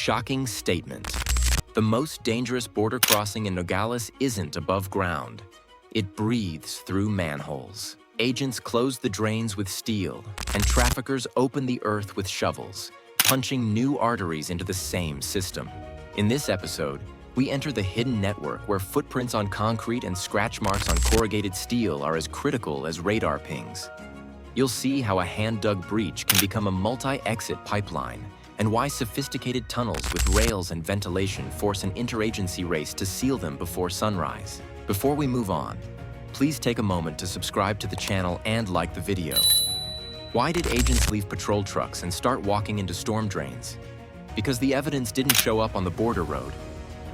shocking statement. The most dangerous border crossing in Nogales isn't above ground. It breathes through manholes. Agents close the drains with steel, and traffickers open the earth with shovels, punching new arteries into the same system. In this episode, we enter the hidden network where footprints on concrete and scratch marks on corrugated steel are as critical as radar pings. You'll see how a hand-dug breach can become a multi-exit pipeline, and why sophisticated tunnels with rails and ventilation force an interagency race to seal them before sunrise. Before we move on, please take a moment to subscribe to the channel and like the video. Why did agents leave patrol trucks and start walking into storm drains? Because the evidence didn't show up on the border road.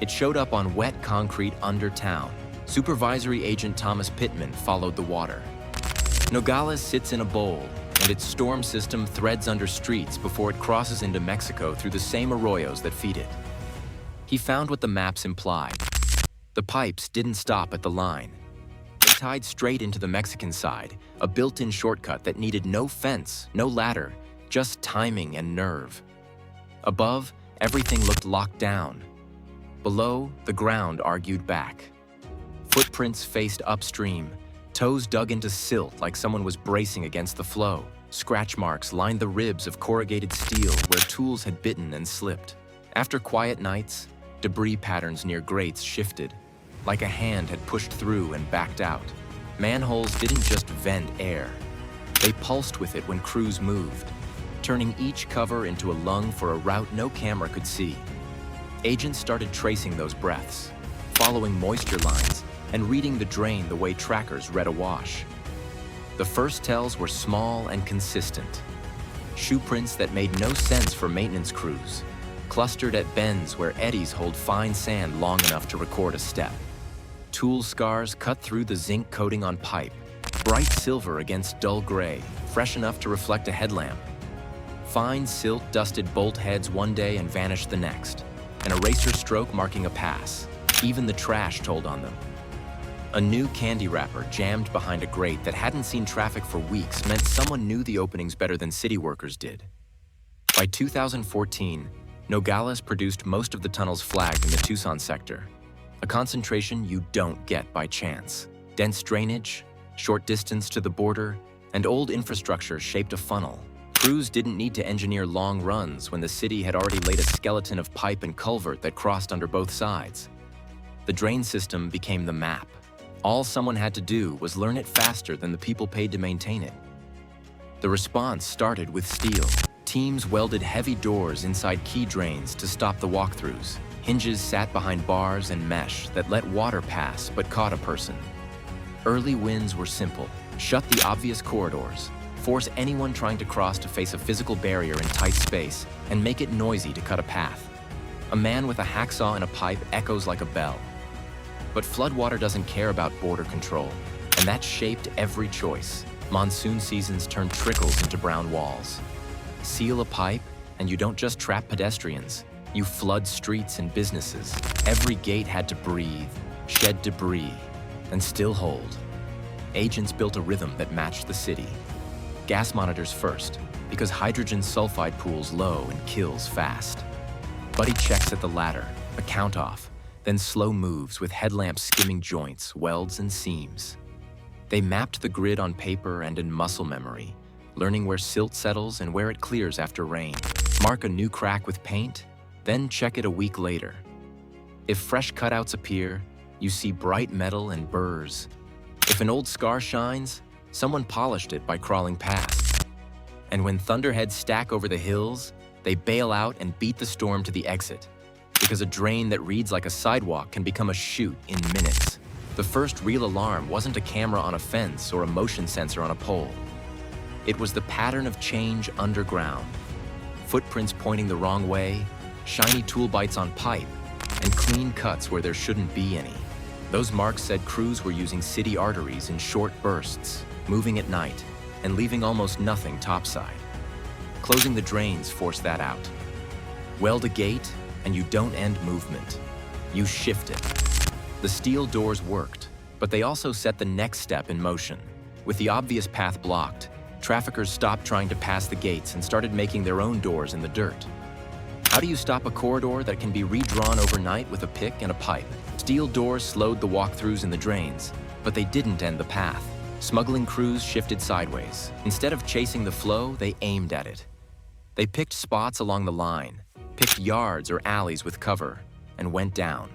It showed up on wet concrete under town. Supervisory Agent Thomas Pittman followed the water. Nogales sits in a bowl, and its storm system threads under streets before it crosses into Mexico through the same arroyos that feed it. He found what the maps implied. The pipes didn't stop at the line. They tied straight into the Mexican side, a built-in shortcut that needed no fence, no ladder, just timing and nerve. Above, everything looked locked down. Below, the ground argued back. Footprints faced upstream, toes dug into silt like someone was bracing against the flow. Scratch marks lined the ribs of corrugated steel where tools had bitten and slipped. After quiet nights, debris patterns near grates shifted, like a hand had pushed through and backed out. Manholes didn't just vent air. They pulsed with it when crews moved, turning each cover into a lung for a route no camera could see. Agents started tracing those breaths, following moisture lines, and reading the drain the way trackers read a wash. The first tells were small and consistent. Shoe prints that made no sense for maintenance crews, clustered at bends where eddies hold fine sand long enough to record a step. Tool scars cut through the zinc coating on pipe, bright silver against dull gray, fresh enough to reflect a headlamp. Fine silt dusted bolt heads one day and vanished the next, an eraser stroke marking a pass. Even the trash told on them. A new candy wrapper jammed behind a grate that hadn't seen traffic for weeks meant someone knew the openings better than city workers did. By 2014, Nogales produced most of the tunnels flagged in the Tucson sector, a concentration you don't get by chance. Dense drainage, short distance to the border, and old infrastructure shaped a funnel. Crews didn't need to engineer long runs when the city had already laid a skeleton of pipe and culvert that crossed under both sides. The drain system became the map. All someone had to do was learn it faster than the people paid to maintain it. The response started with steel. Teams welded heavy doors inside key drains to stop the walkthroughs. Hinges sat behind bars and mesh that let water pass but caught a person. Early wins were simple. Shut the obvious corridors, force anyone trying to cross to face a physical barrier in tight space, and make it noisy to cut a path. A man with a hacksaw and a pipe echoes like a bell. But floodwater doesn't care about border control, and that shaped every choice. Monsoon seasons turned trickles into brown walls. Seal a pipe, and you don't just trap pedestrians, you flood streets and businesses. Every gate had to breathe, shed debris, and still hold. Agents built a rhythm that matched the city. Gas monitors first, because hydrogen sulfide pools low and kills fast. Buddy checks at the ladder, a count-off, then slow moves with headlamps skimming joints, welds, and seams. They mapped the grid on paper and in muscle memory, learning where silt settles and where it clears after rain. Mark a new crack with paint, then check it a week later. If fresh cutouts appear, you see bright metal and burrs. If an old scar shines, someone polished it by crawling past. And when thunderheads stack over the hills, they bail out and beat the storm to the exit. Because a drain that reads like a sidewalk can become a chute in minutes. The first real alarm wasn't a camera on a fence or a motion sensor on a pole. It was the pattern of change underground. Footprints pointing the wrong way, shiny tool bites on pipe, and clean cuts where there shouldn't be any. Those marks said crews were using city arteries in short bursts, moving at night, and leaving almost nothing topside. Closing the drains forced that out. Weld a gate, and you don't end movement. You shift it. The steel doors worked, but they also set the next step in motion. With the obvious path blocked, traffickers stopped trying to pass the gates and started making their own doors in the dirt. How do you stop a corridor that can be redrawn overnight with a pick and a pipe? Steel doors slowed the walkthroughs in the drains, but they didn't end the path. Smuggling crews shifted sideways. Instead of chasing the flow, they aimed at it. They picked spots along the line, picked yards or alleys with cover, and went down.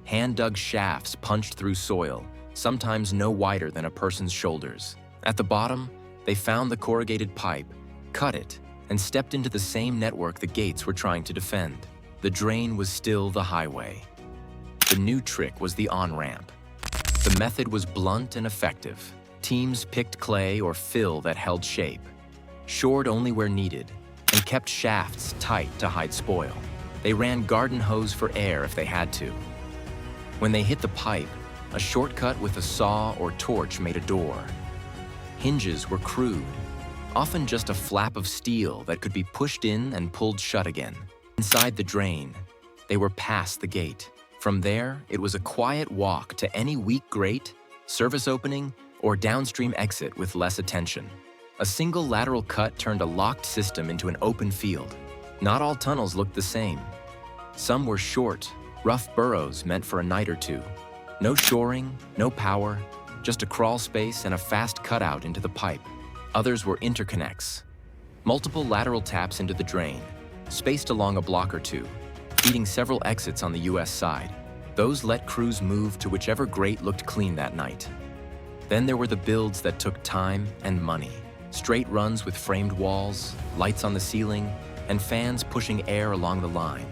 Hand-dug shafts punched through soil, sometimes no wider than a person's shoulders. At the bottom, they found the corrugated pipe, cut it, and stepped into the same network the gates were trying to defend. The drain was still the highway. The new trick was the on-ramp. The method was blunt and effective. Teams picked clay or fill that held shape, shored only where needed, and kept shafts tight to hide spoil. They ran garden hose for air if they had to. When they hit the pipe, a shortcut with a saw or torch made a door. Hinges were crude, often just a flap of steel that could be pushed in and pulled shut again. Inside the drain, they were past the gate. From there, it was a quiet walk to any weak grate, service opening, or downstream exit with less attention. A single lateral cut turned a locked system into an open field. Not all tunnels looked the same. Some were short, rough burrows meant for a night or two. No shoring, no power, just a crawl space and a fast cutout into the pipe. Others were interconnects. Multiple lateral taps into the drain, spaced along a block or two, feeding several exits on the US side. Those let crews move to whichever grate looked clean that night. Then there were the builds that took time and money. Straight runs with framed walls, lights on the ceiling, and fans pushing air along the line.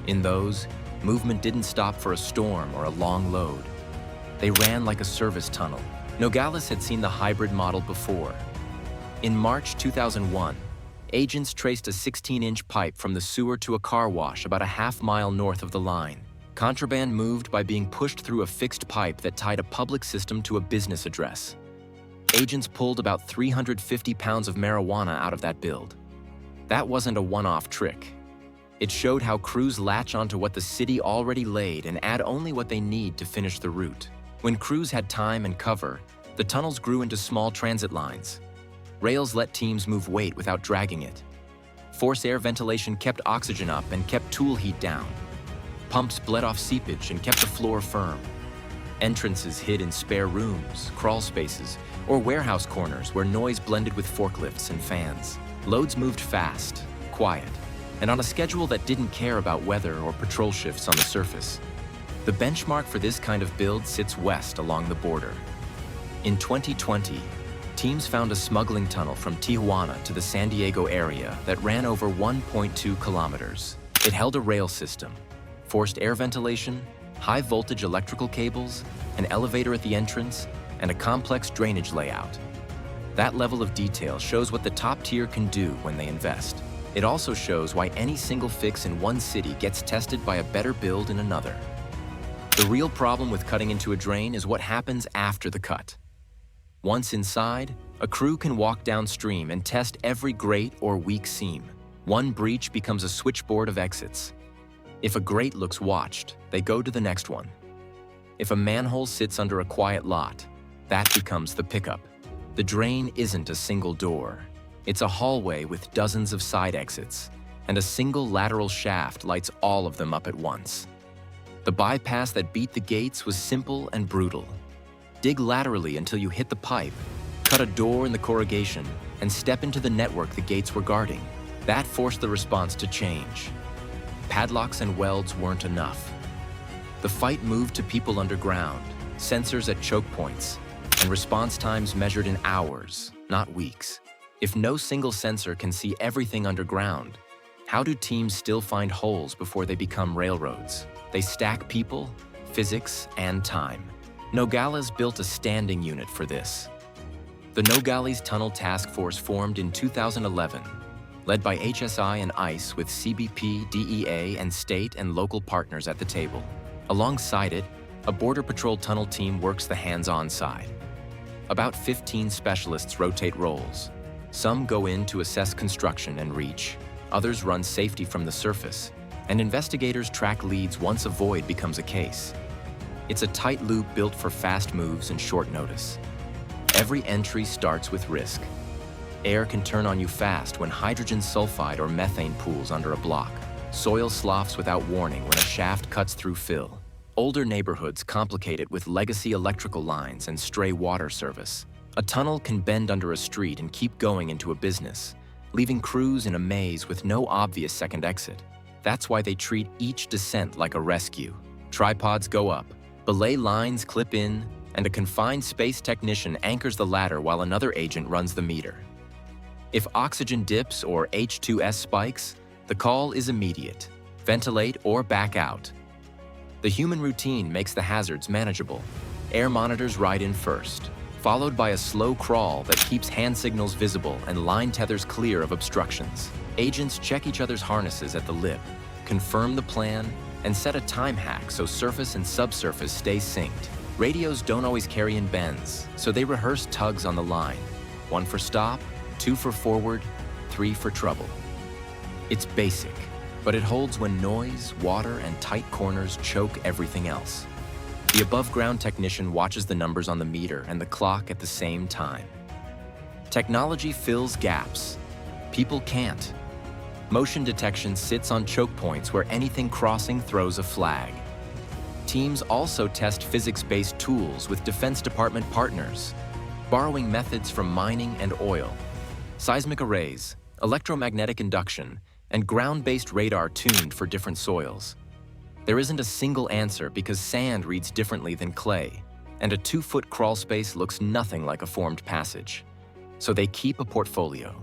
In those, movement didn't stop for a storm or a long load. They ran like a service tunnel. Nogales had seen the hybrid model before. In March 2001, agents traced a 16-inch pipe from the sewer to a car wash about a half-mile north of the line. Contraband moved by being pushed through a fixed pipe that tied a public system to a business address. Agents pulled about 350 pounds of marijuana out of that build. That wasn't a one-off trick. It showed how crews latch onto what the city already laid and add only what they need to finish the route. When crews had time and cover, the tunnels grew into small transit lines. Rails let teams move weight without dragging it. Force air ventilation kept oxygen up and kept tool heat down. Pumps bled off seepage and kept the floor firm. Entrances hid in spare rooms, crawl spaces, or warehouse corners where noise blended with forklifts and fans. Loads moved fast, quiet, and on a schedule that didn't care about weather or patrol shifts on the surface. The benchmark for this kind of build sits west along the border. In 2020, teams found a smuggling tunnel from Tijuana to the San Diego area that ran over 1.2 kilometers. It held a rail system, forced air ventilation, high-voltage electrical cables, an elevator at the entrance, and a complex drainage layout. That level of detail shows what the top tier can do when they invest. It also shows why any single fix in one city gets tested by a better build in another. The real problem with cutting into a drain is what happens after the cut. Once inside, a crew can walk downstream and test every grate or weak seam. One breach becomes a switchboard of exits. If a grate looks watched, they go to the next one. If a manhole sits under a quiet lot, that becomes the pickup. The drain isn't a single door. It's a hallway with dozens of side exits, and a single lateral shaft lights all of them up at once. The bypass that beat the gates was simple and brutal. Dig laterally until you hit the pipe, cut a door in the corrugation, and step into the network the gates were guarding. That forced the response to change. Padlocks and welds weren't enough. The fight moved to people underground, sensors at choke points, and response times measured in hours, not weeks. If no single sensor can see everything underground, how do teams still find holes before they become railroads? They stack people, physics, and time. Nogales built a standing unit for this. The Nogales Tunnel Task Force formed in 2011, led by HSI and ICE with CBP, DEA, and state and local partners at the table. Alongside it, a Border Patrol tunnel team works the hands-on side. About 15 specialists rotate roles. Some go in to assess construction and reach. Others run safety from the surface, and investigators track leads once a void becomes a case. It's a tight loop built for fast moves and short notice. Every entry starts with risk. Air can turn on you fast when hydrogen sulfide or methane pools under a block. Soil sloughs without warning when a shaft cuts through fill. Older neighborhoods complicate it with legacy electrical lines and stray water service. A tunnel can bend under a street and keep going into a business, leaving crews in a maze with no obvious second exit. That's why they treat each descent like a rescue. Tripods go up, belay lines clip in, and a confined space technician anchors the ladder while another agent runs the meter. If oxygen dips or H2S spikes, the call is immediate: ventilate or back out. The human routine makes the hazards manageable. Air monitors ride in first, followed by a slow crawl that keeps hand signals visible and line tethers clear of obstructions. Agents check each other's harnesses at the lip, confirm the plan, and set a time hack so surface and subsurface stay synced. Radios don't always carry in bends, so they rehearse tugs on the line. 1 for stop, 2 for forward, 3 for trouble. It's basic, but it holds when noise, water, and tight corners choke everything else. The above-ground technician watches the numbers on the meter and the clock at the same time. Technology fills gaps. People can't. Motion detection sits on choke points where anything crossing throws a flag. Teams also test physics-based tools with Defense Department partners, borrowing methods from mining and oil. Seismic arrays, electromagnetic induction, and ground-based radar tuned for different soils. There isn't a single answer because sand reads differently than clay, and a 2-foot crawl space looks nothing like a formed passage. So they keep a portfolio.